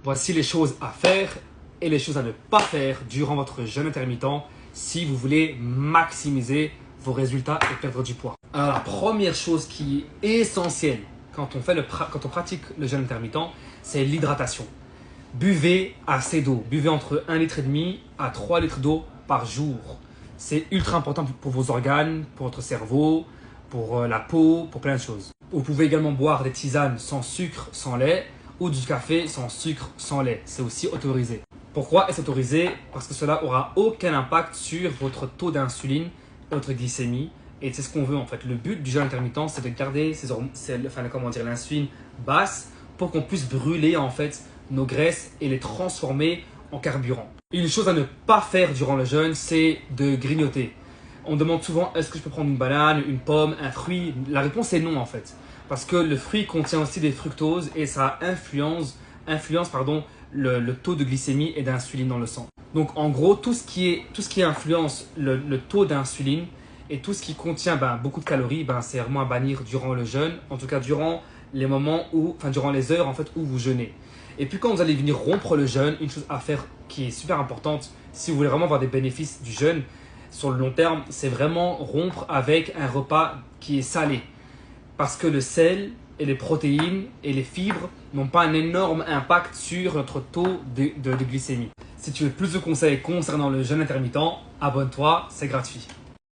Voici les choses à faire et les choses à ne pas faire durant votre jeûne intermittent si vous voulez maximiser vos résultats et perdre du poids. Alors la première chose qui est essentielle quand on pratique le jeûne intermittent, c'est l'hydratation. Buvez assez d'eau. Buvez entre 1,5 litre à 3 litres d'eau par jour. C'est ultra important pour vos organes, pour votre cerveau, pour la peau, pour plein de choses. Vous pouvez également boire des tisanes sans sucre, sans lait ou du café sans sucre, sans lait. C'est aussi autorisé. Pourquoi est-ce autorisé? Parce que cela n'aura aucun impact sur votre taux d'insuline, votre glycémie. Et c'est ce qu'on veut en fait. Le but du jeûne intermittent, c'est de garder l'insuline basse pour qu'on puisse brûler en fait nos graisses et les transformer en carburant. Une chose à ne pas faire durant le jeûne, c'est de grignoter. On demande souvent, est-ce que je peux prendre une banane, une pomme, un fruit? La réponse est non en fait. Parce que le fruit contient aussi des fructoses et ça influence le taux de glycémie et d'insuline dans le sang. Donc en gros, tout ce qui influence le taux d'insuline et tout ce qui contient beaucoup de calories, c'est vraiment à bannir durant le jeûne. En tout cas, durant les heures en fait, où vous jeûnez. Et puis quand vous allez venir rompre le jeûne, une chose à faire qui est super importante, si vous voulez vraiment avoir des bénéfices du jeûne sur le long terme, c'est vraiment rompre avec un repas qui est salé. Parce que le sel et les protéines et les fibres n'ont pas un énorme impact sur notre taux de glycémie. Si tu veux plus de conseils concernant le jeûne intermittent, abonne-toi, c'est gratuit.